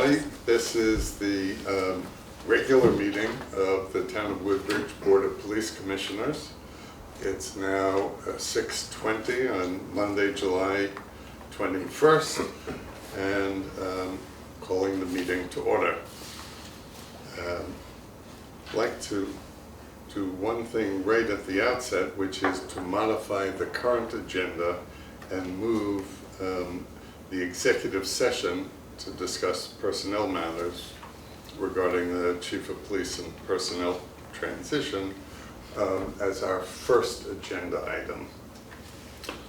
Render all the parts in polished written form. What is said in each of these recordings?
everybody. This is the regular meeting of the Town of Woodbridge Board of Police Commissioners. It's now 6:20 on Monday, July 21st, and calling the meeting to order. I'd like to do one thing right at the outset, which is to modify the current agenda and move the executive session to discuss personnel matters regarding the Chief of Police and personnel transition as our first agenda item.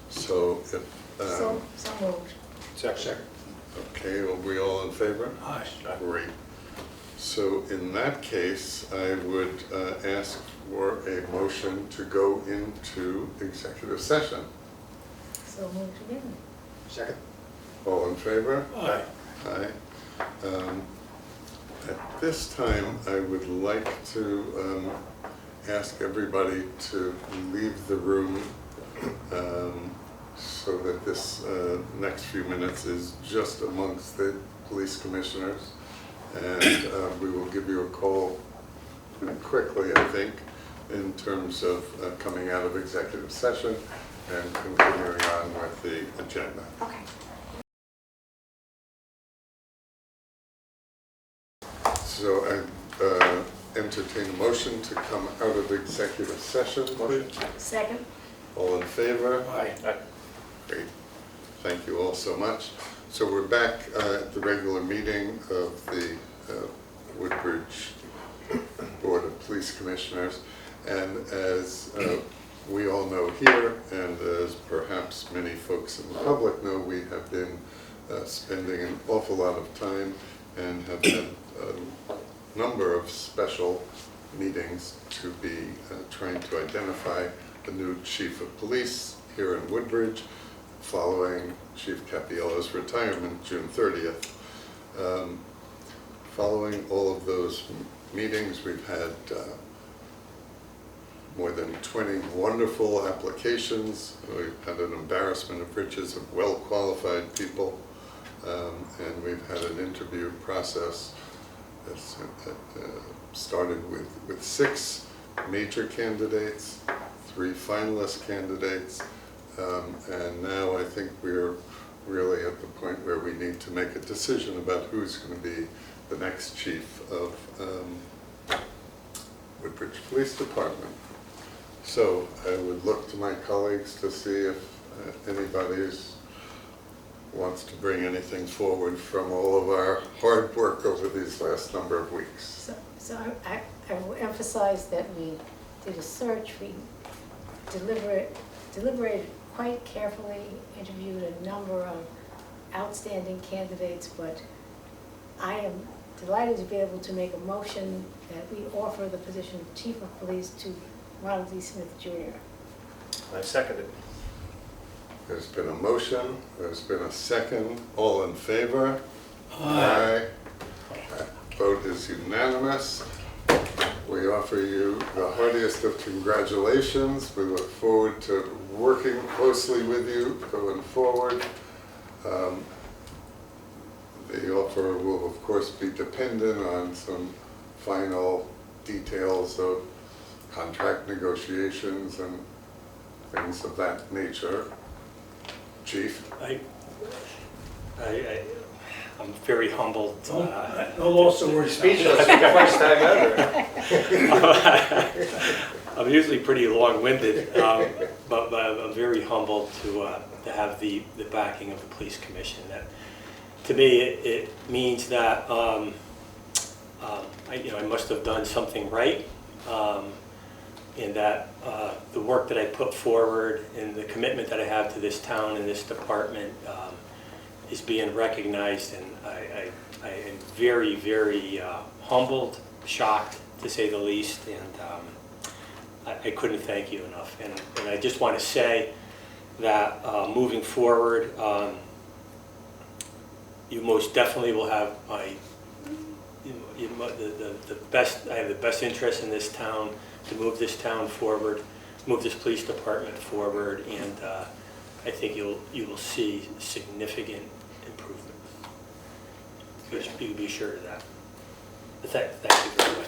So if... So moved. Second. Okay, are we all in favor? Aye. Great. So in that case, I would ask for a motion to go into executive session. So moved again. Second. All in favor? Aye. Aye. At this time, I would like to ask everybody to leave the room so that this next few minutes is just amongst the police commissioners. And we will give you a call quickly, I think, in terms of coming out of executive session and continuing on with the agenda. Okay. So I entertain a motion to come out of executive session. Second. All in favor? Aye. Great. Thank you all so much. So we're back at the regular meeting of the Woodbridge Board of Police Commissioners. And as we all know here, and as perhaps many folks in the public know, we have been spending an awful lot of time and have had a number of special meetings to be trying to identify the new Chief of Police here in Woodbridge following Chief Capiella's retirement June 30th. Following all of those meetings, we've had more than 20 wonderful applications. We've had an embarrassment of riches of well-qualified people, and we've had an interview process that started with 6 major candidates, 3 finalist candidates, and now I think we're really at the point where we need to make a decision about who's going to be the next chief of Woodbridge Police Department. So I would look to my colleagues to see if anybody wants to bring anything forward from all of our hard work over these last number of weeks. So I will emphasize that we did a search, we deliberated quite carefully, interviewed a number of outstanding candidates, but I am delighted to be able to make a motion that we offer the position of Chief of Police to Ronald D. Smith Jr. I second it. There's been a motion, there's been a second. All in favor? Aye. That vote is unanimous. We offer you the heartiest of congratulations. We look forward to working closely with you going forward. The offer will, of course, be dependent on some final details of contract negotiations and things of that nature. Chief? I'm very humbled. No loss of words. Speechless for the first time ever. I'm usually pretty long-winded, but I'm very humbled to have the backing of the police commission. That, to me, it means that I must have done something right, and that the work that I put forward and the commitment that I have to this town and this department is being recognized, and I am very, very humbled, shocked to say the least, and I couldn't thank you enough. And I just want to say that moving forward, you most definitely will have the best. I have the best interest in this town to move this town forward, move this police department forward, and I think you will see significant improvement. You be sure of that. But thank you very much.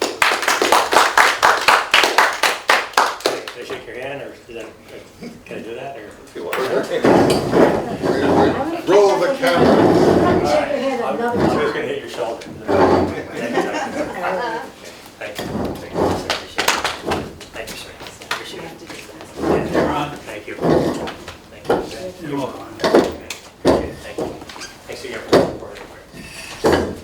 Can I shake your hand, or can I do that, or? If you want. Roll the camera. I'm gonna shake your hand I'm another just time. gonna hit your shoulder. Thank you. Thank you, sir. Appreciate it. You're on. Thank you. Thank you. You're welcome. Thank you. Thanks again for supporting.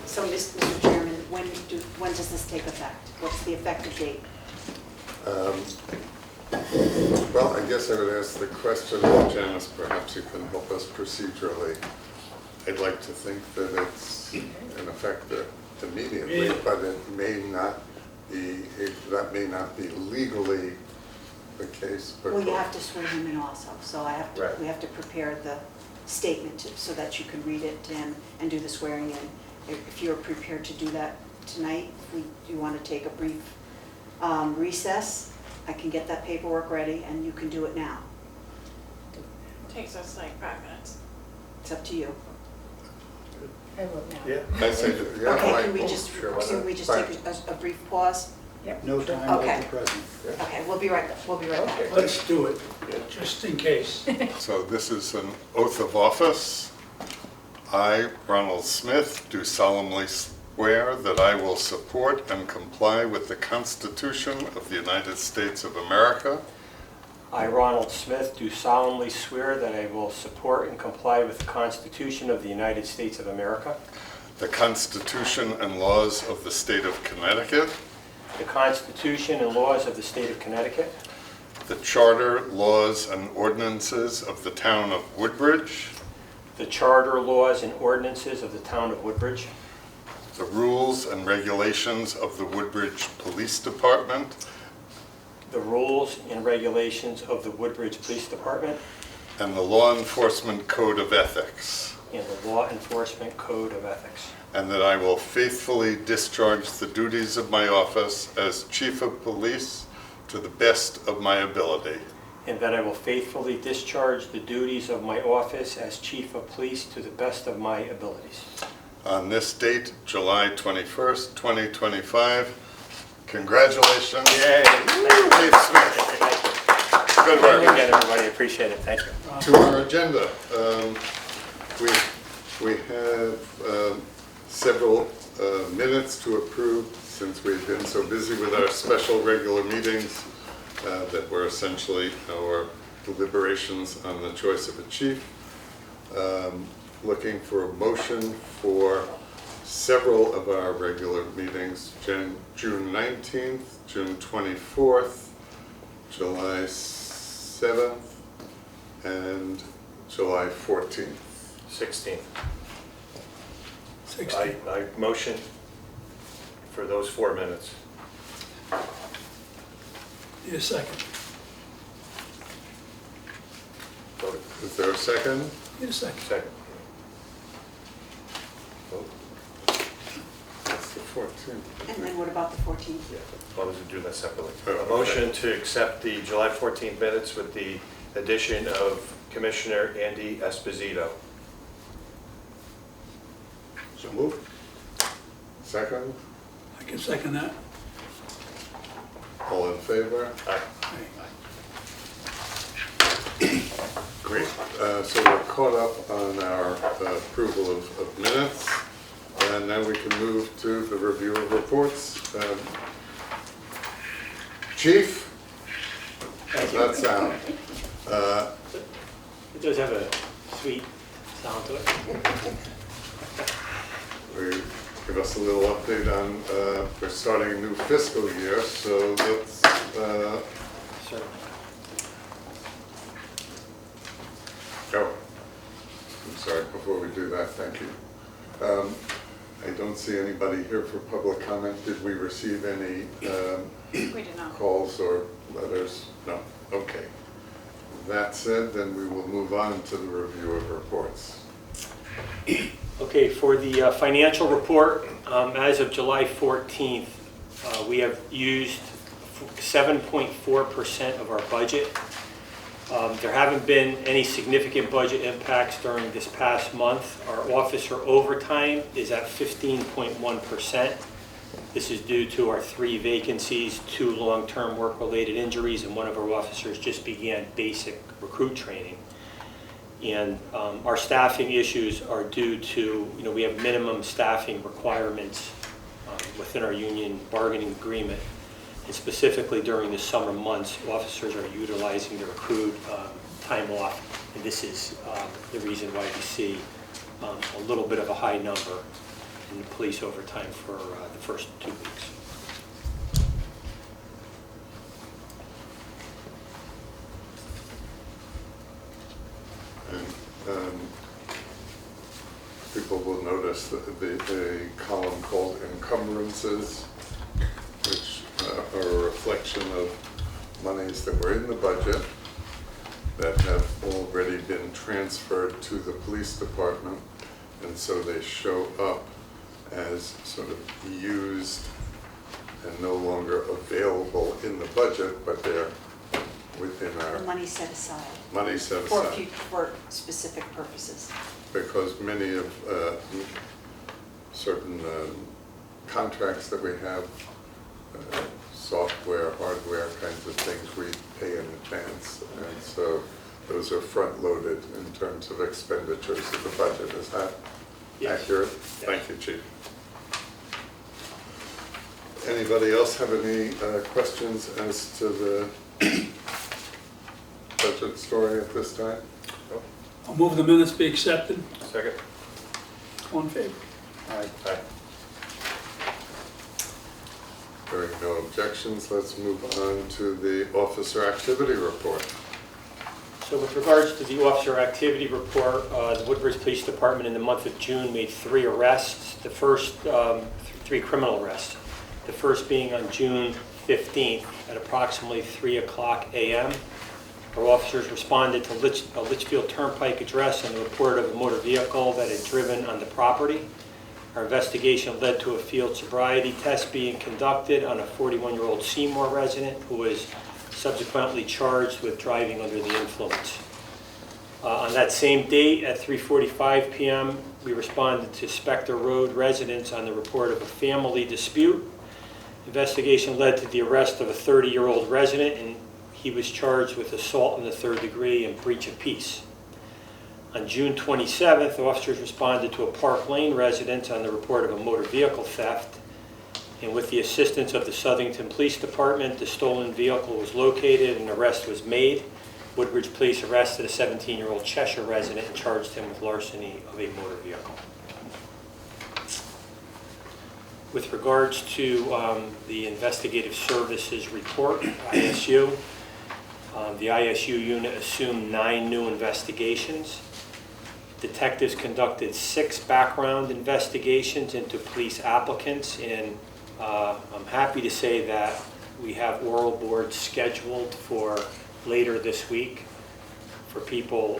So, Mr. Chairman, when does this take effect? What's the effective date? Well, I guess I would ask the question, Janice, perhaps you can help us procedurally. I'd like to think that it's in effect immediately, but it may not be, that may not be legally the case. But Well, you have to swear him in also, so Right. we have to prepare the statement so that you can read it and do the swearing in. If you're prepared to do that tonight, if you want to take a brief recess, I can get that paperwork ready and you can do it now. Takes us like 5 minutes. It's up to you. I vote now. Yeah. I say, yeah, Okay, Mike, can we well, just sure, take a brief pause? No time like Okay. the present. Okay, we'll be right back. Okay. Let's do it, just in case. So this is an oath of office. I, Ronald Smith, do solemnly swear that I will support and comply with the Constitution of the United States of America, I, Ronald Smith, do solemnly swear that I will support and comply with the Constitution of the United States of America, the Constitution and laws of the state of Connecticut, the Constitution and laws of the state of Connecticut, the charter, laws, and ordinances of the town of Woodbridge, the charter, laws, and ordinances of the town of Woodbridge, the rules and regulations of the Woodbridge Police Department, the rules and regulations of the Woodbridge Police Department, and the Law Enforcement Code of Ethics, and the Law Enforcement Code of Ethics, and that I will faithfully discharge the duties of my office as Chief of Police to the best of my ability. and that I will faithfully discharge the duties of my office as Chief of Police to the best of my abilities. On this date, July 21st, 2025, congratulations. Yay. Chief Smith. Good Thank you work. again, everybody. I appreciate it. Thank you. To our agenda, we have several minutes to approve since we've been so busy with our special regular meetings that were essentially our deliberations on the choice of a chief. Looking for a motion for several of our regular meetings, June 19th, June 24th, July 7th, and July 14th. 16th. 60. I motion for those 4 minutes. Need a second. Vote. Is there a second? Need a second. Second. Vote. That's the 14th. And then what about the 14th? Yeah, as long as we do that separately. Oh, A motion to accept the July 14th minutes with the addition of Commissioner Andy Esposito. So moved. Second, I can second that. all in favor? Aye. Great. So we're caught up on our approval of minutes, and now we can move to the review of reports. Chief, how's that sound? It does have a sweet sound to it. Give us a little update on, we're starting a new fiscal year, so let's, Sure. oh, I'm sorry, before we do that, thank you. I don't see anybody here for public comment. Did we receive any We did not. calls or letters? No, okay. That said, then we will move on to the review of reports. Okay, for the financial report, as of July 14th, we have used 7.4% of our budget. There haven't been any significant budget impacts during this past month. Our officer overtime is at 15.1%. This is due to our 3 vacancies, 2 long-term work-related injuries, and one of our officers just began basic recruit training. And our staffing issues are due to, we have minimum staffing requirements within our union bargaining agreement. And specifically during the summer months, officers are utilizing their accrued time off. And this is the reason why we see a little bit of a high number in the police overtime for the first 2 weeks. And people will notice that the column called encumbrances, which are a reflection of monies that were in the budget that have already been transferred to the police department, and so they show up as sort of used and no longer available in the budget, but they're within The our money set aside money set for aside. for specific purposes. Because many of certain contracts that we have, software, hardware kinds of things, we pay in advance. And so those are front-loaded in terms of expenditures of the budget. Is that Yes. accurate? Yes. Thank you, Chief. Anybody else have any questions as to the budget story at this time? No? I'll move the minutes be accepted. Second? All in favor? Aye. Hearing no objections, let's move on to the officer activity report. So with regards to the officer activity report, the Woodbridge Police Department in the month of June made 3 arrests. The first, 3 criminal arrests. The first being on June 15th at approximately 3:00 a.m. Our officers responded to a Litchfield Turnpike address and the report of a motor vehicle that had driven on the property. Our investigation led to a field sobriety test being conducted on a 41-year-old Seymour resident who was subsequently charged with driving under the influence. On that same date at 3:45 p.m., we responded to Specter Road residents on the report of a family dispute. Investigation led to the arrest of a 30-year-old resident, and he was charged with assault in the 3rd degree and breach of peace. On June 27th, officers responded to a Park Lane residence on the report of a motor vehicle theft. And with the assistance of the Southington Police Department, the stolen vehicle was located and an arrest was made. Woodbridge Police arrested a 17-year-old Cheshire resident and charged him with larceny of a motor vehicle. With regards to the Investigative Services Report, ISU, the ISU unit assumed 9 new investigations. Detectives conducted 6 background investigations into police applicants, and I'm happy to say that we have oral boards scheduled for later this week for people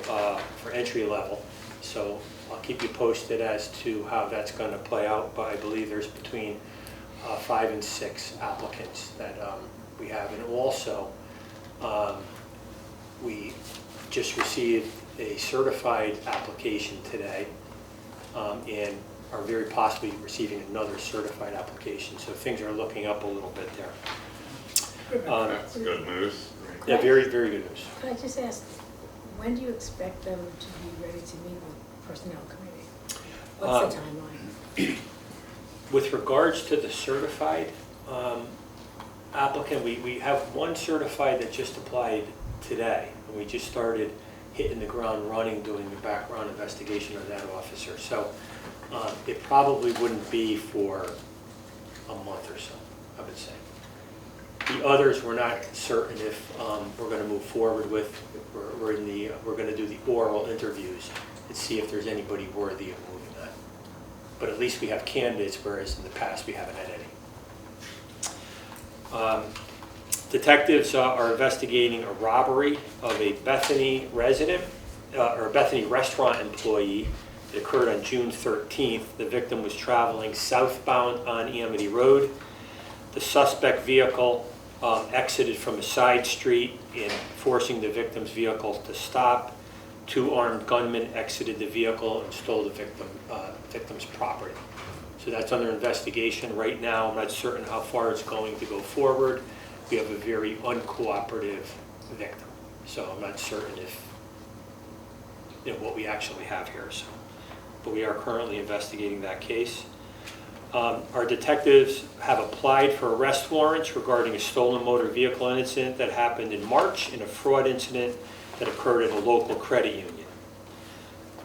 for entry level. So I'll keep you posted as to how that's going to play out, but I believe there's between 5 and 6 applicants that we have. And also, we just received a certified application today and are very possibly receiving another certified application. So things are looking up a little bit there. That's good news. Yeah, very, very good news. Could I just ask, when do you expect them to be ready to meet with Personnel Committee? What's the timeline? With regards to the certified applicant, we have one certified that just applied today. And we just started hitting the ground running, doing the background investigation of that officer. So it probably wouldn't be for a month or so, I would say. The others, we're not certain if we're going to move forward with. We're going to do the oral interviews and see if there's anybody worthy of moving that. But at least we have candidates, whereas in the past we haven't had any. Detectives are investigating a robbery of a Bethany resident, or a Bethany restaurant employee. It occurred on June 13th. The victim was traveling southbound on Amity Road. The suspect vehicle exited from a side street and forcing the victim's vehicle to stop. 2 armed gunmen exited the vehicle and stole the victim's property. So that's under investigation right now. I'm not certain how far it's going to go forward. We have a very uncooperative victim, so I'm not certain if, what we actually have here. So, but we are currently investigating that case. Our detectives have applied for arrest warrants regarding a stolen motor vehicle incident that happened in March and a fraud incident that occurred at a local credit union.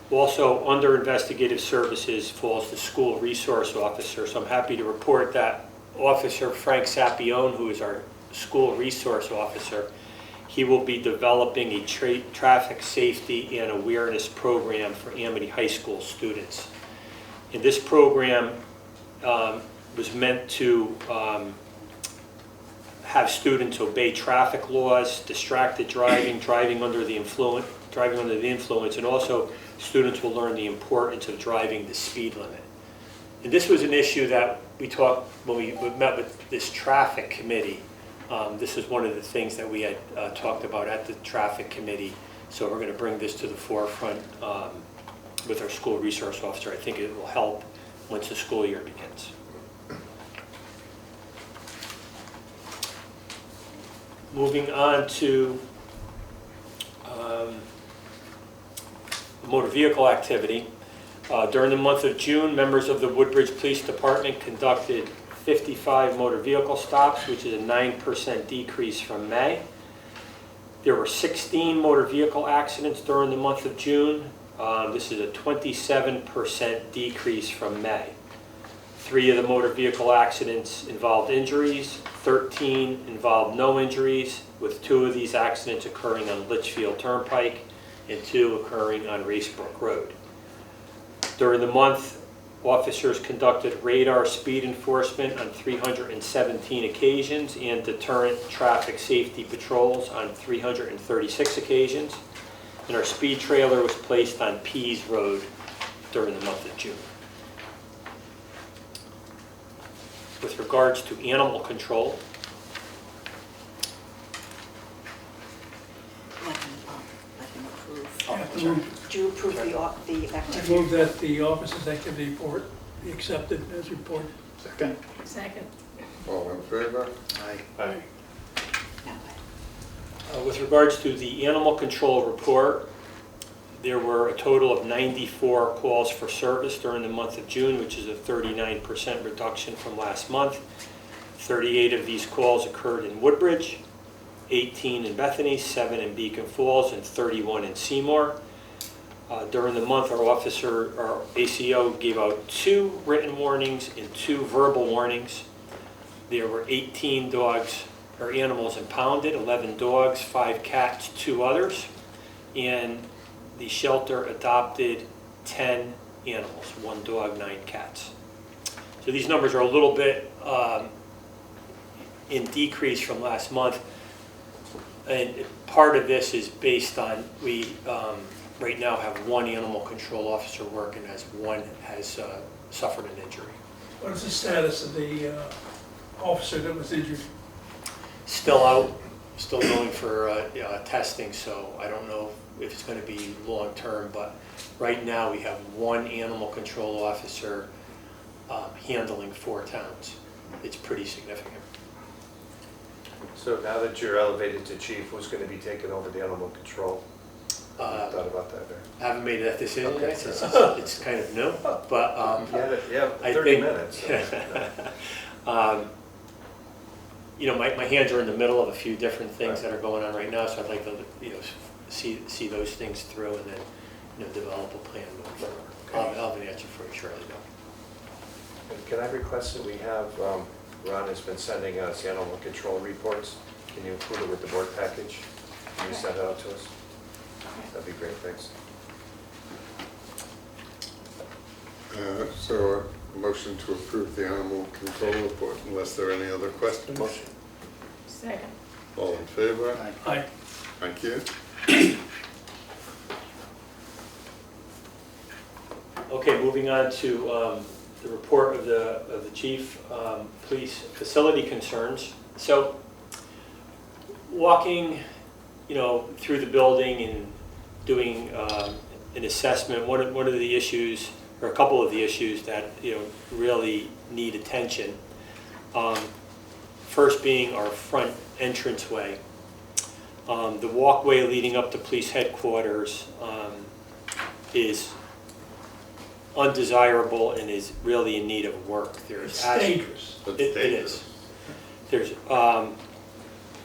Also, under investigative services falls the school resource officer, so I'm happy to report that Officer Frank Sapione, who is our school resource officer, he will be developing a traffic safety and awareness program for Amity High School students. And this program was meant to have students obey traffic laws, distracted driving, driving under the influence, and also students will learn the importance of driving the speed limit. And this was an issue that we talked when we met with this traffic committee. This is one of the things that we had talked about at the traffic committee. So we're going to bring this to the forefront with our school resource officer. I think it will help once the school year begins. Moving on to motor vehicle activity. During the month of June, members of the Woodbridge Police Department conducted 55 motor vehicle stops, which is a 9% decrease from May. There were 16 motor vehicle accidents during the month of June. This is a 27% decrease from May. 3 of the motor vehicle accidents involved injuries, 13 involved no injuries, with 2 of these accidents occurring on Litchfield Turnpike and 2 occurring on Racebrook Road. During the month, officers conducted radar speed enforcement on 317 occasions and deterrent traffic safety patrols on 336 occasions. And our speed trailer was placed on Pease Road during the month of June. With regards to animal control, Let him approve. After Do you approve the I activity? move that the officer's activity report be accepted as reported. Second. Second. All in favor? Aye. with regards to the animal control report, there were a total of 94 calls for service during the month of June, which is a 39% reduction from last month. 38 of these calls occurred in Woodbridge, 18 in Bethany, 7 in Beacon Falls, and 31 in Seymour. During the month, our ACO gave out 2 written warnings and 2 verbal warnings. There were 18 dogs or animals impounded, 11 dogs, 5 cats, 2 others, and the shelter adopted 10 animals, 1 dog, 9 cats. So these numbers are a little bit in decrease from last month, and part of this is based on we right now have 1 animal control officer working as 1 has suffered an injury. What is the status of the officer that was injured? Still out, still going for testing, so I don't know if it's going to be long-term, but right now we have 1 animal control officer handling 4 towns. It's pretty significant. So now that you're elevated to chief, who's going to be taking over the animal control? Thought about that there. I haven't made that decision Okay. yet, it's kind of new, but Yeah, I 30 think- minutes. So. you know, my hands are in the middle of a few different things that are going on right now, so I'd like to, see those things through and then, develop a plan moving forward. I'll have an answer for you shortly, though. And can I request that we have, Ron has been sending us animal control reports. Can you include it with the board package? Can you send it out to us? That'd be great, thanks. So a motion to approve the animal control report, unless there are any other questions? Motion. Second. All in favor? Aye. Thank you. Okay, moving on to the report of the chief, police facility concerns. So walking, through the building and doing an assessment, one of the issues, or a couple of the issues that, really need attention. First being our front entranceway. The walkway leading up to police headquarters is undesirable and is really in need of work. It's dangerous. It's It dangerous. is. There's,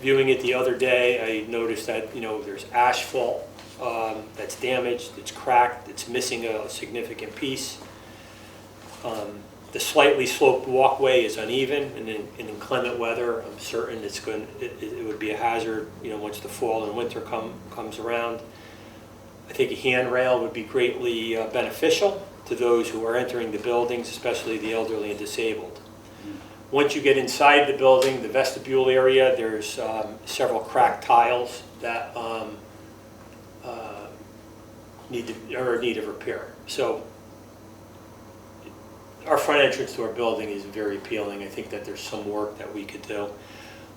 viewing it the other day, I noticed that, there's asphalt that's damaged, it's cracked, it's missing a significant piece. The slightly sloped walkway is uneven, and in inclement weather, I'm certain it would be a hazard, once the fall and winter comes around. I think a handrail would be greatly beneficial to those who are entering the buildings, especially the elderly and disabled. Once you get inside the building, the vestibule area, there's several cracked tiles that need of repair. So our front entrance to our building is very appealing. I think that there's some work that we could do.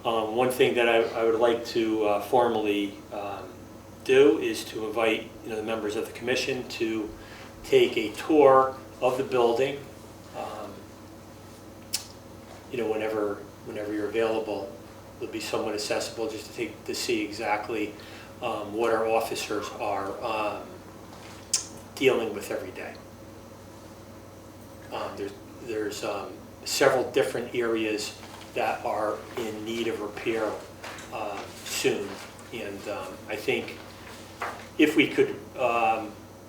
One thing that I would like to formally do is to invite the members of the commission to take a tour of the building. Whenever you're available, it'll be somewhat accessible just to see exactly what our officers are dealing with every day. There's several different areas that are in need of repair soon, and I think if we could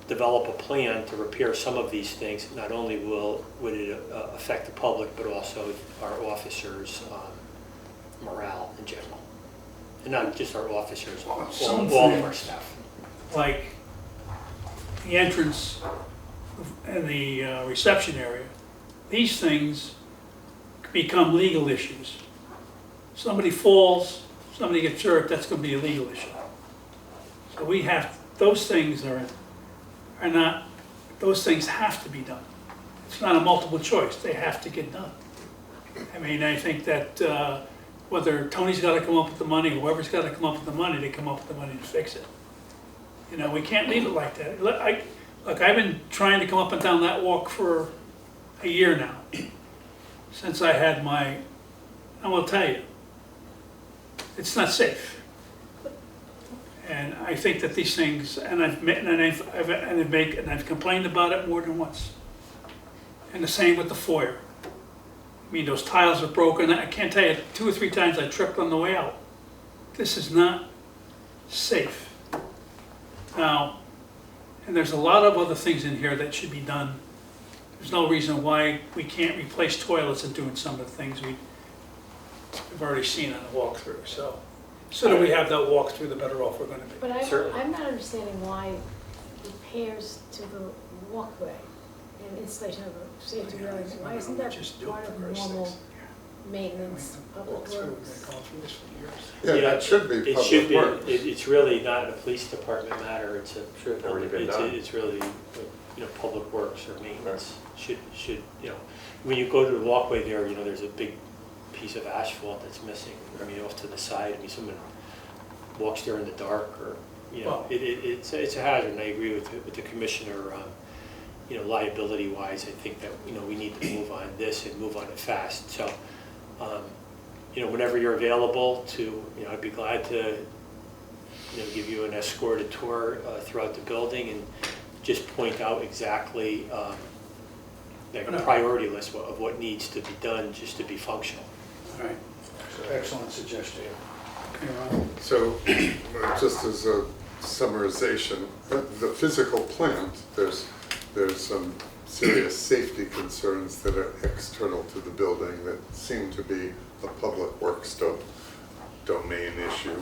develop a plan to repair some of these things, not only would it affect the public, but also our officers' morale in general, and not just our officers, all of our staff. Like the entrance and the reception area, these things become legal issues. Somebody falls, somebody gets hurt, that's going to be a legal issue. So we have, those things are not, those things have to be done. It's not a multiple choice, they have to get done. I mean, I think that whether Tony's got to come up with the money, whoever's got to come up with the money, they come up with the money to fix it. We can't leave it like that. Look, I've been trying to come up and down that walk for a year now, since I had I will tell you, it's not safe. And I think that these things, and I've complained about it more than once. And the same with the foyer. I mean, those tiles are broken. I can't tell you, 2 or 3 times I tripped on the way out. This is not safe. Now, and there's a lot of other things in here that should be done. There's no reason why we can't replace toilets and doing some of the things we've already seen on the walkthrough. So the sooner we have that walkthrough, the better off we're going to be. But Certainly. I'm not understanding why repairs to the walkway and installation of a safety railing, why isn't that part of normal maintenance, public works? Walkthrough, we've been going through this for years. Yeah, that should be It should public be. works. It's really not a police department matter. It's a Should have already been done. It's really public works or maintenance. Should when you go to the walkway there, there's a big piece of asphalt that's missing. I mean, off to the side. I mean, someone walks there in the dark, or Well- it's a hazard. And I agree with the commissioner. Liability wise, I think that we need to move on this and move on it fast. So. Whenever you're available to, I'd be glad to, give you an escorted tour throughout the building and just point out exactly like a priority list of what needs to be done just to be functional. All right, excellent suggestion. Okay, Ron. So, just as a summarization, the physical plant, there's some serious safety concerns that are external to the building that seem to be a public works domain issue.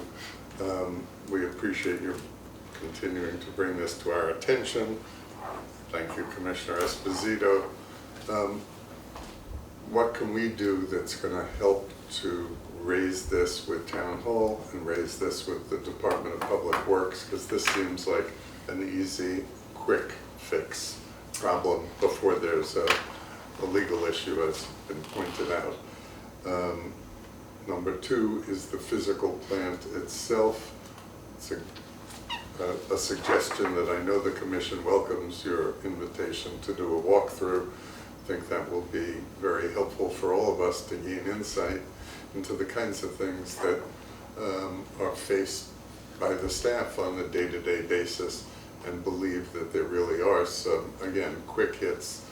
We appreciate you continuing to bring this to our attention. Thank you, Commissioner Esposito. What can we do that's going to help to raise this with Town Hall and raise this with the Department of Public Works? Because this seems like an easy, quick fix problem before there's a legal issue, as been pointed out. Number two is the physical plant itself. It's a suggestion that I know the commission welcomes your invitation to do a walkthrough. I think that will be very helpful for all of us to gain insight into the kinds of things that are faced by the staff on a day-to-day basis, and believe that there really are some, again, quick hits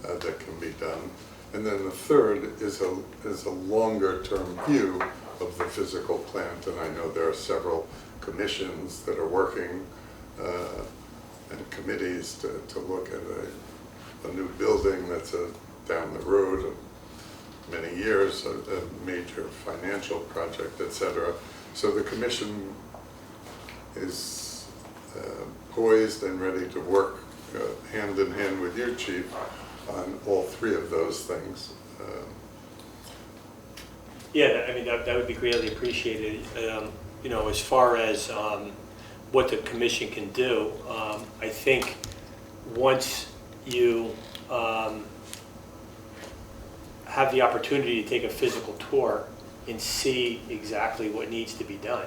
that can be done. And then the third is a longer-term view of the physical plant, and I know there are several commissions that are working and committees to look at a new building that's down the road of many years, a major financial project, et cetera. So the commission is poised and ready to work hand in hand with you, Chief, on all three of those things. Yeah, I mean, that would be greatly appreciated. You know, as far as what the commission can do, I think once you have the opportunity to take a physical tour and see exactly what needs to be done,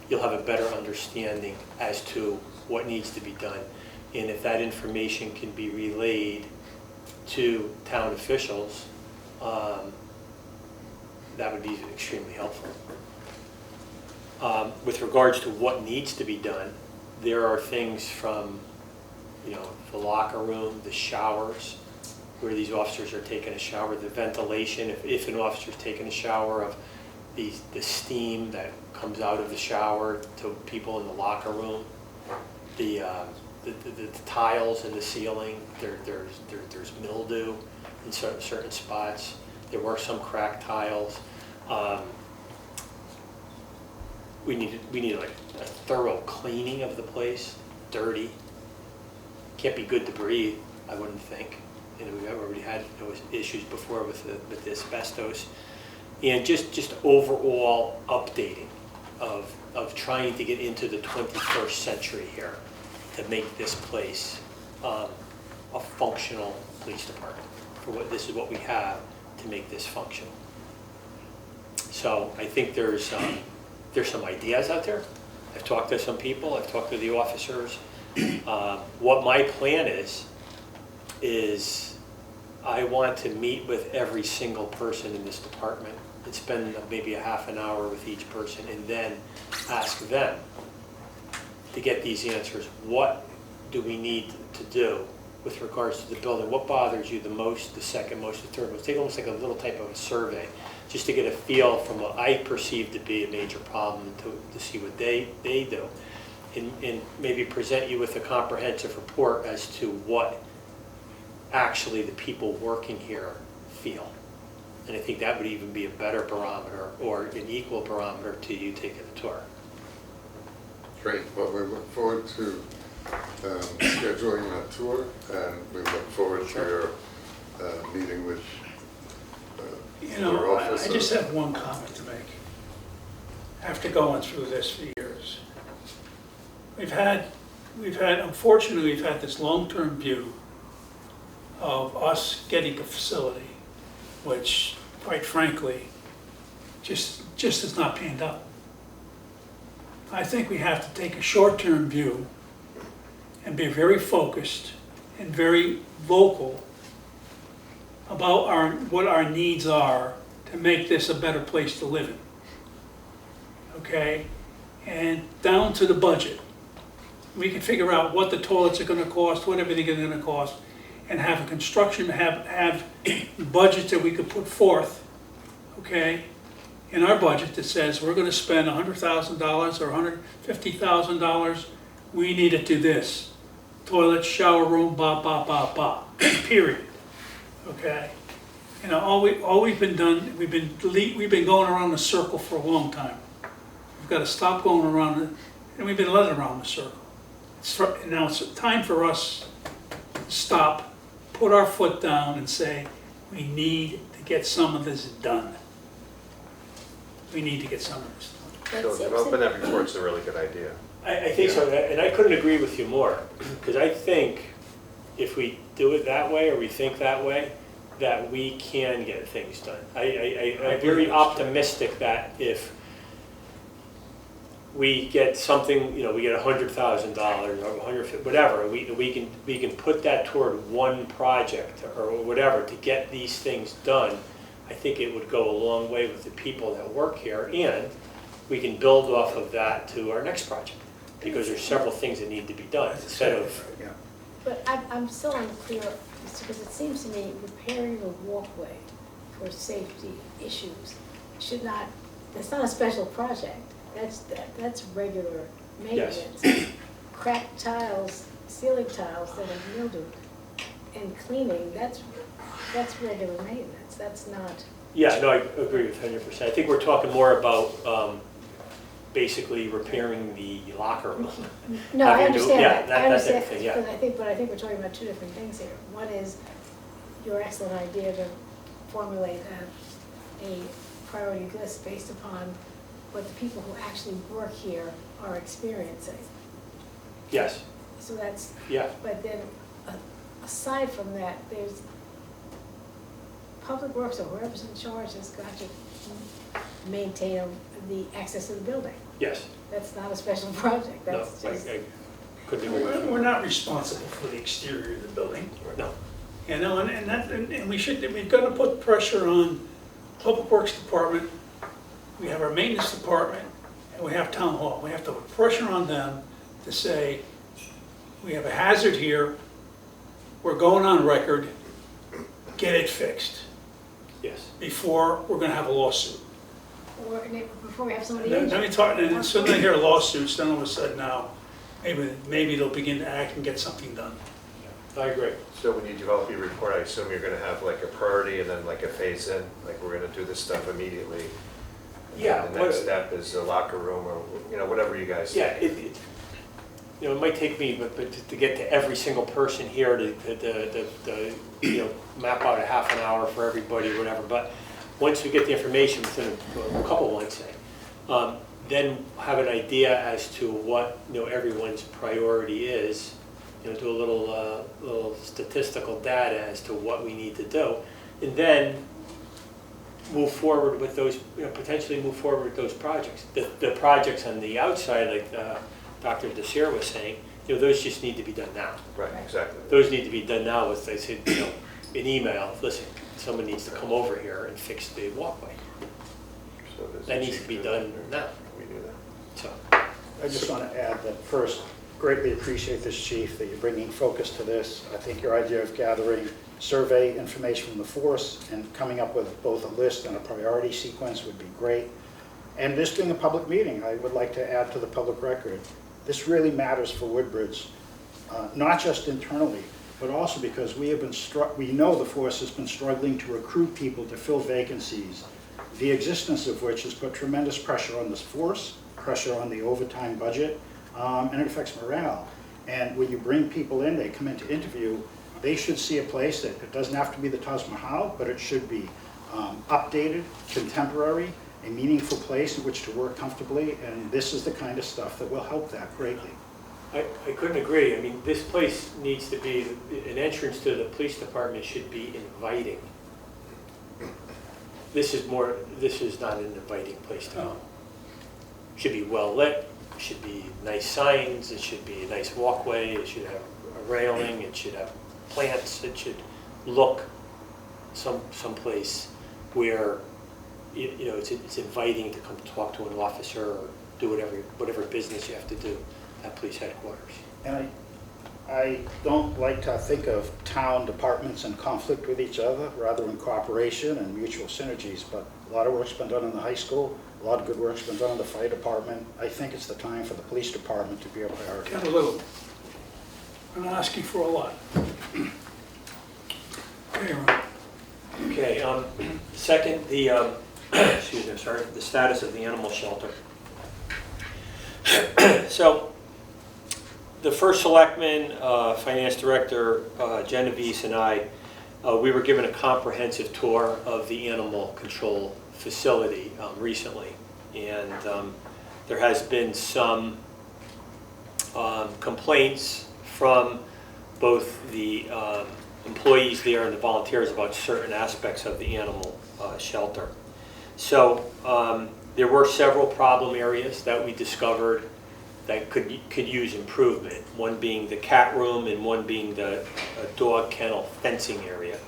you'll have a better understanding as to what needs to be done. And if that information can be relayed to town officials, that would be extremely helpful. With regards to what needs to be done, there are things from, you know, the locker room, the showers, where these officers are taking a shower, the ventilation, if an officer's taking a shower, of the steam that comes out of the shower to people in the locker room, the tiles in the ceiling, there's mildew in certain spots. There were some cracked tiles. We need like a thorough cleaning of the place. Dirty. Can't be good to breathe, I wouldn't think. You know, we've already had issues before with the asbestos. And just overall updating of trying to get into the 21st century here to make this place a functional police department. This is what we have to make this functional. So I think there's some ideas out there. I've talked to some people. I've talked to the officers. What my plan is I want to meet with every single person in this department and spend maybe a half an hour with each person, and then ask them to get these answers. What do we need to do with regards to the building? What bothers you the most, the second most, the third most? Take almost like a little type of a survey, just to get a feel from what I perceive to be a major problem, to see what they do, and maybe present you with a comprehensive report as to what actually the people working here feel. And I think that would even be a better barometer, or an equal barometer to you taking a tour. Great. Well, we look forward to scheduling that tour, and we look forward to your meeting with You your know, I officer. just have one comment to make. After going through this for years, unfortunately, we've had this long-term view of us getting a facility, which, quite frankly, just has not panned out. I think we have to take a short-term view and be very focused and very vocal about what our needs are to make this a better place to live in. Okay? And down to the budget. We can figure out what the toilets are gonna cost, what everything is gonna cost, and have a construction, have budgets that we could put forth, okay, in our budget that says we're gonna spend $100,000 or $150,000, we need to do this. Toilet, shower room, period, okay? You know, all we've been done, we've been going around the circle for a long time. We've got to stop going around it, and we've been led around the circle. Now it's time for us to stop, put our foot down and say, we need to get some of this done. We need to get some of this done. So developing that report's a really good idea. I think so, and I couldn't agree with you more, because I think if we do it that way, or we think that way, that we can get things done. I'm very optimistic that if we get something, you know, we get $100,000 or 150, whatever, we can put that toward one project or whatever to get these things done. I think it would go a long way with the people that work here, and we can build off of that to our next project, because there's several things that need to be done instead of, Yeah. But I'm still unclear, because it seems to me repairing a walkway for safety issues should not, that's not a special project. That's regular maintenance. Cracked tiles, ceiling tiles that are mildewed, and cleaning, that's regular maintenance, that's not. yeah, no, I agree with 100%. I think we're talking more about basically repairing the locker room. No, I Having to- understand yeah, that, I that type understand, of thing, yeah. but I think we're talking about two different things here. One is your excellent idea to formulate a priority list based upon what the people who actually work here are experiencing. Yes, So that's, yeah, but then, aside from that, there's, Public Works or whoever's in charge has got to maintain the access to the building. yes. That's not a special project, No, that's just. I couldn't agree with We're you. not responsible for the exterior of the building. No, You know, and we've got to put pressure on Public Works Department, we have our maintenance department, and we have town hall. We have to put pressure on them to say, we have a hazard here, we're going on record, get it fixed, yes. before we're gonna have a lawsuit. Or, before we have somebody Then injured. we talk, and as soon as they hear lawsuits, then all of a sudden now, maybe they'll begin to act and get something done. I agree. So when you develop your report, I assume you're gonna have like a priority and then like a phase in, like we're gonna do this stuff immediately. And Yeah, The next step is a locker room or, you know, whatever you guys Yeah, think. you know, it might take me, but to get to every single person here to you know, map out a half an hour for everybody, whatever, but once we get the information within a couple months, say, then have an idea as to what, you know, everyone's priority is, you know, do a little statistical data as to what we need to do, and then move forward with those, you know, potentially move forward with those projects. The projects on the outside, like Dr. Desir was saying, you know, those just need to be done now. Right, exactly. Those need to be done now with, I said, you know, an email, listen, someone needs to come over here and fix the walkway. So does the That needs chief to be do done that, or now. We do that. So, I just want to add that first, greatly appreciate this, Chief, that you're bringing focus to this. I think your idea of gathering survey information from the force and coming up with both a list and a priority sequence would be great. And this being a public meeting, I would like to add to the public record, this really matters for Woodbridge, not just internally, but also because we know the force has been struggling to recruit people to fill vacancies, the existence of which has put tremendous pressure on this force, pressure on the overtime budget, and it affects morale. And when you bring people in, they come in to interview, they should see a place that it doesn't have to be the Taj Mahal, but it should be updated, contemporary, a meaningful place in which to work comfortably, and this is the kind of stuff that will help that greatly. I couldn't agree. I mean, this place needs to be, an entrance to the police department should be inviting. This is not an inviting place to come. Should be well lit, should be nice signs, it should be a nice walkway, it should have a railing, it should have plants, it should look someplace where, you know, it's inviting to come talk to an officer or do whatever business you have to do at police headquarters. And I don't like to think of town departments in conflict with each other, rather in cooperation and mutual synergies, but a lot of work's been done in the high school, a lot of good work's been done in the fire department. I think it's the time for the police department to be a priority. Kind of little. I'm not asking for a lot. Okay, Ron. Okay, second, the, excuse me, I'm sorry, the status of the animal shelter. So, the first selectman, finance director, Genevieve and I, we were given a comprehensive tour of the animal control facility recently. And there has been some complaints from both the employees there and the volunteers about certain aspects of the animal shelter. So there were several problem areas that we discovered that could use improvement. One being the cat room and one being the dog kennel fencing area.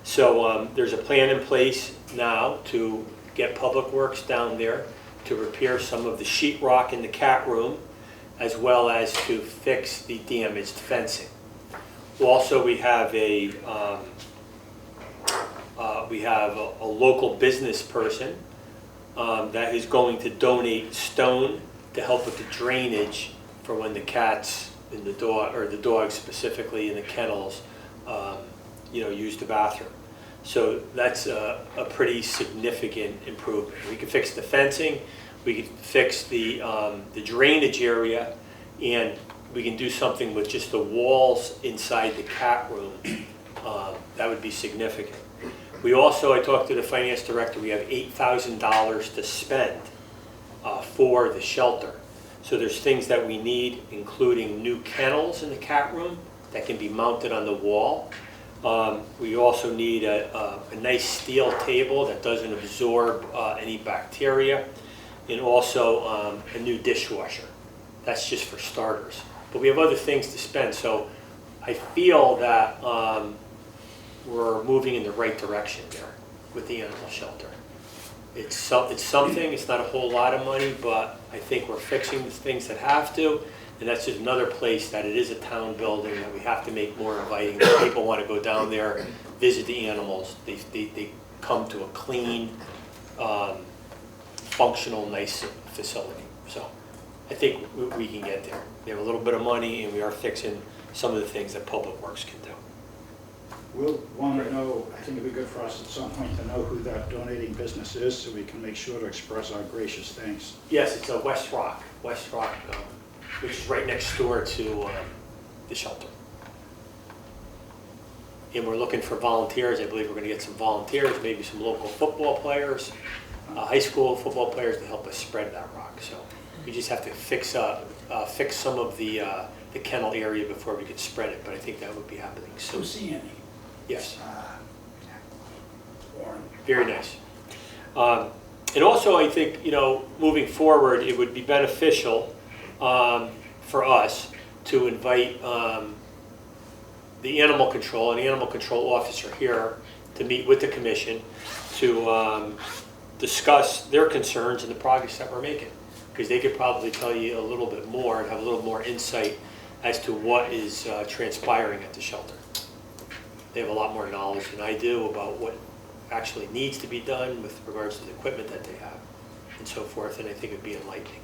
So there's a plan in place now to get Public Works down there to repair some of the sheetrock in the cat room, as well as to fix the damaged fencing. Also, we have a local business person that is going to donate stone to help with the drainage for when the cats and the dog, or the dogs specifically in the kennels, use the bathroom. So that's a pretty significant improvement. We can fix the fencing, we can fix the drainage area, and we can do something with just the walls inside the cat room. That would be significant. We also, I talked to the finance director, we have $8,000 to spend for the shelter. So there's things that we need, including new kennels in the cat room that can be mounted on the wall. We also need a nice steel table that doesn't absorb any bacteria, and also a new dishwasher. That's just for starters. But we have other things to spend, so I feel that we're moving in the right direction there with the animal shelter. It's something, it's not a whole lot of money, but I think we're fixing the things that have to, and that's just another place that it is a town building that we have to make more inviting. People want to go down there, visit the animals. They come to a clean, functional, nice facility. So I think we can get there. We have a little bit of money, and we are fixing some of the things that Public Works can do. We'll want to know, I think it'd be good for us at some point to know who that donating business is, so we can make sure to express our gracious thanks. Yes, it's a West Rock, which is right next door to the shelter. And we're looking for volunteers. I believe we're going to get some volunteers, maybe some local football players, high school football players to help us spread that rock. So we just have to fix some of the kennel area before we could spread it, but I think that would be happening soon. Luciani. Yes. Warren. Very nice. And also, I think, moving forward, it would be beneficial for us to invite the animal control and the animal control officer here to meet with the commission to discuss their concerns and the progress that we're making. Because they could probably tell you a little bit more and have a little more insight as to what is transpiring at the shelter. They have a lot more knowledge than I do about what actually needs to be done with regards to the equipment that they have and so forth, and I think it'd be enlightening.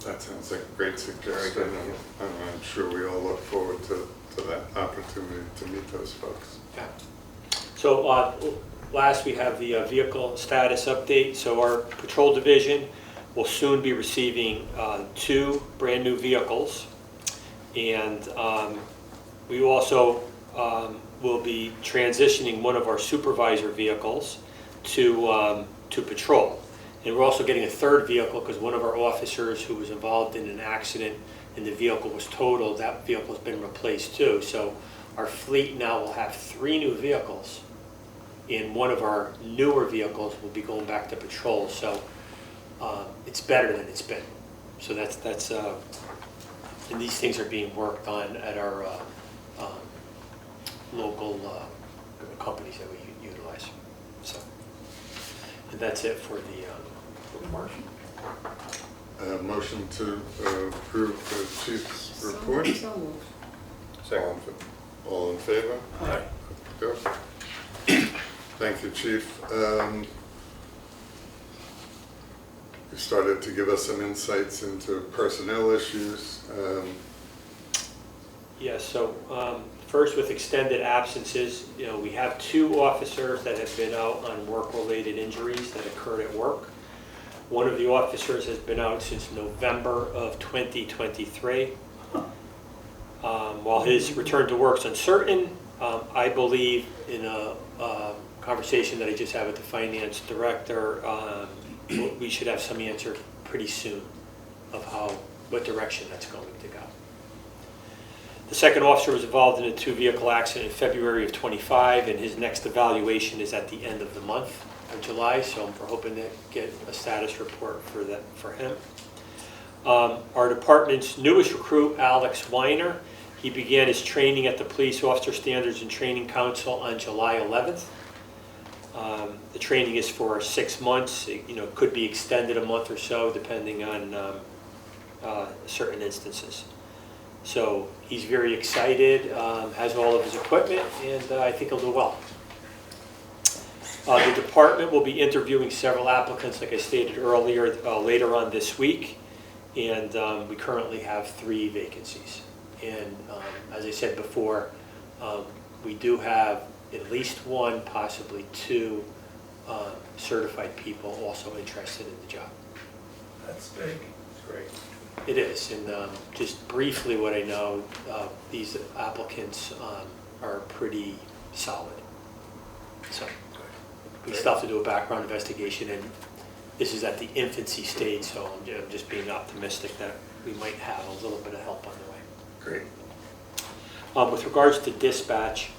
That sounds like a great suggestion, and I'm sure we all look forward to that opportunity to meet those folks. Yeah. So last, we have the vehicle status update. So our patrol division will soon be receiving 2 brand new vehicles, and we also will be transitioning one of our supervisor vehicles to patrol. And we're also getting a 3rd vehicle because one of our officers who was involved in an accident and the vehicle was totaled, that vehicle has been replaced too. So our fleet now will have 3 new vehicles, and one of our newer vehicles will be going back to patrol. So it's better than it's been. So that's and these things are being worked on at our local companies that we utilize. So, and that's it for the report. Motion to approve the chief's report. So moved. Second. All in favor? Aye. Go. Thank you, Chief. You started to give us some insights into personnel issues. Yes, so first with extended absences, we have 2 officers that have been out on work-related injuries that occurred at work. One of the officers has been out since November of 2023. While his return to work is uncertain, I believe in a conversation that I just had with the finance director, we should have some answer pretty soon of what direction that's going to go. The second officer was involved in a two-vehicle accident in February of '25, and his next evaluation is at the end of the month of July, so we're hoping to get a status report for him. Our department's newest recruit, Alex Weiner, he began his training at the Police Officer Standards and Training Council on July 11th. The training is for 6 months. It, could be extended a month or so depending on certain instances. So he's very excited, has all of his equipment, and I think he'll do well. The department will be interviewing several applicants, like I stated earlier, later on this week, and we currently have 3 vacancies. And as I said before, we do have at least 1, possibly 2 certified people also interested in the job. That's big. That's great. It is, and just briefly what I know, these applicants are pretty solid. So we still have to do a background investigation, and this is at the infancy stage, so I'm just being optimistic that we might have a little bit of help on the way. Great. With regards to dispatch,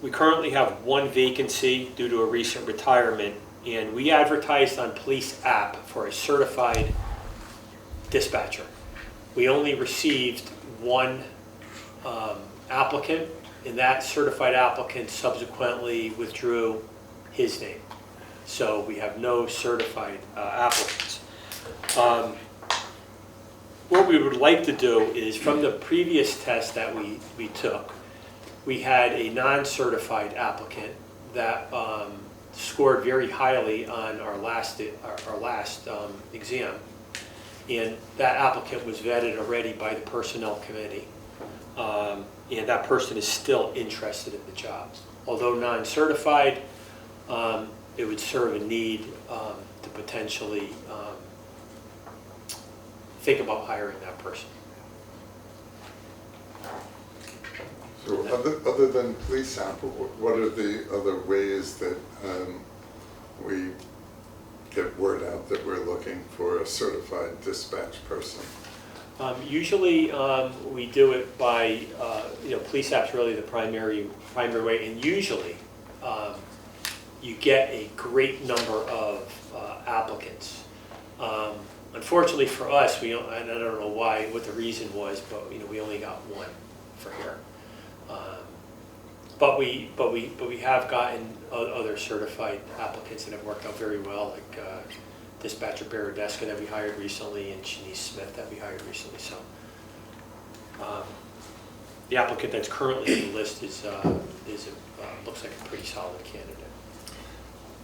we currently have 1 vacancy due to a recent retirement, and we advertised on Police App for a certified dispatcher. We only received 1 applicant, and that certified applicant subsequently withdrew his name. So we have no certified applicants. What we would like to do is, from the previous test that we took, we had a non-certified applicant that scored very highly on our last exam. And that applicant was vetted already by the personnel committee. And that person is still interested in the job. Although non-certified, it would serve a need to potentially think about hiring that person. So other than police sample, what are the other ways that we get word out that we're looking for a certified dispatch person? Usually we do it by, Police App's really the primary way, and usually you get a great number of applicants. Unfortunately for us, and I don't know what the reason was, but we only got 1 for here. But we have gotten other certified applicants that have worked out very well, like dispatcher Barodeska that we hired recently, and Shanice Smith that we hired recently. So the applicant that's currently on the list looks like a pretty solid candidate.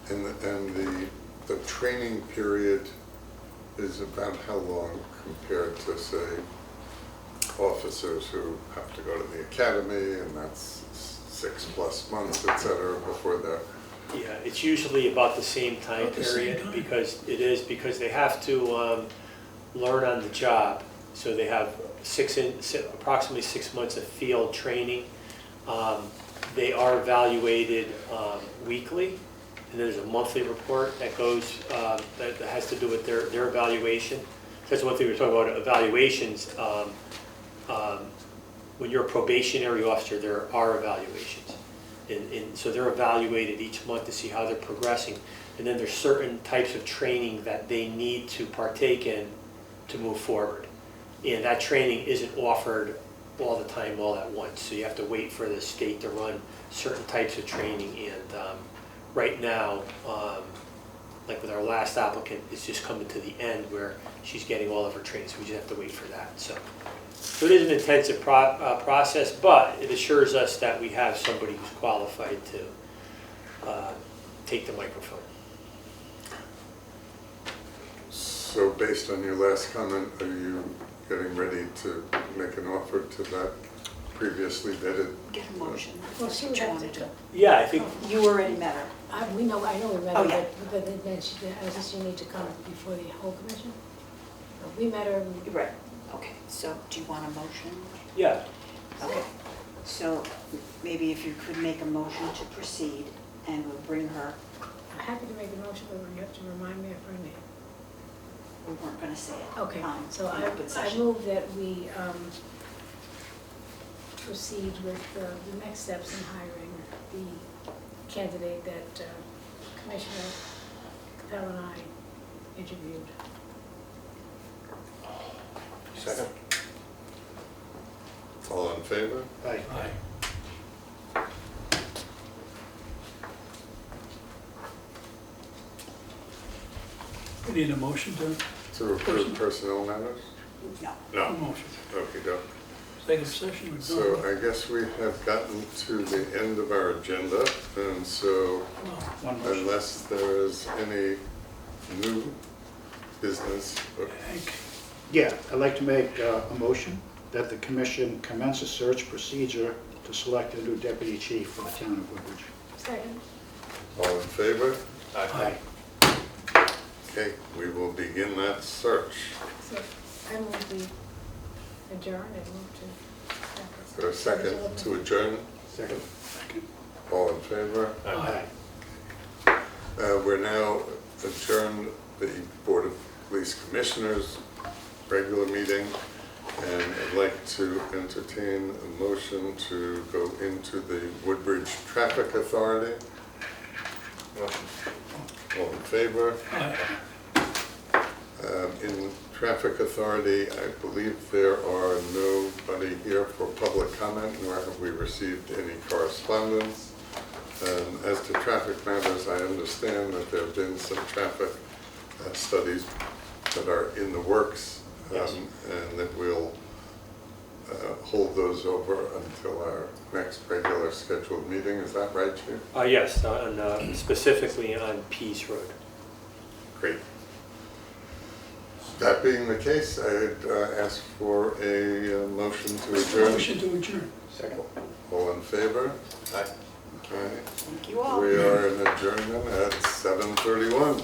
And the training period is about how long compared to, say, officers who have to go to the academy, and that's 6+ months, et cetera, before they're... Yeah, it's usually about the same time About the same period, time. because they have to learn on the job. So they have approximately 6 months of field training. They are evaluated weekly, and there's a monthly report that goes that has to do with their evaluation. That's one thing we were talking about, evaluations. When you're a probationary officer, there are evaluations. And so they're evaluated each month to see how they're progressing. And then there's certain types of training that they need to partake in to move forward. And that training isn't offered all the time, all at once. So you have to wait for the state to run certain types of training. And right now, like with our last applicant, it's just coming to the end where she's getting all of her training. So we just have to wait for that. So it is an intensive process, but it assures us that we have somebody who's qualified to take the microphone. So based on your last comment, are you getting ready to make an offer to that previously vetted? Get a motion. Well, she would What you have wanna to do. Yeah, I think, You already met her. I know we met Oh, her, yeah. but then I guess you need to come before the whole commission? We met her, Right. Okay, so do you want a motion? yeah, Okay, so maybe if you could make a motion to proceed, and we'll bring her, I'm happy to make the motion, but you have to remind me of her name. we weren't gonna say it. Okay, so in open I session. move that we proceed with the next steps in hiring the candidate that Commissioner Capell and I interviewed. Second? All in favor? Aye. Aye. We need a motion to, To approve personnel matters? No. No. motion. Okay, go. Executive session, we're So done. I guess we have gotten to the end of our agenda, and so One motion. unless there is any new business, Hank, Yeah, I'd like to make a motion that the commission commence a search procedure to select a new deputy chief for the town of Woodbridge. Second? all in favor? aye. Okay, we will begin that search. So I move we adjourn and move to. Is there a second to adjourn? Second. All in favor? Aye. We're now adjourned the Board of Police Commissioners regular meeting, and I'd like to entertain a motion to go into the Woodbridge Traffic Authority. Motion. All in favor? Aye. In Traffic Authority, I believe there are nobody here for public comment, nor have we received any correspondence. As to traffic matters, I understand that there have been some traffic studies that are in the works, Yes. and that we'll hold those over until our next regular scheduled meeting. Is that right, Chief? Yes, on, specifically on Pease Road. Great. That being the case, I'd ask for a motion to adjourn. Motion to adjourn. Second? All in favor? Aye. Aye. Thank you all. We are in adjournment at 7:31.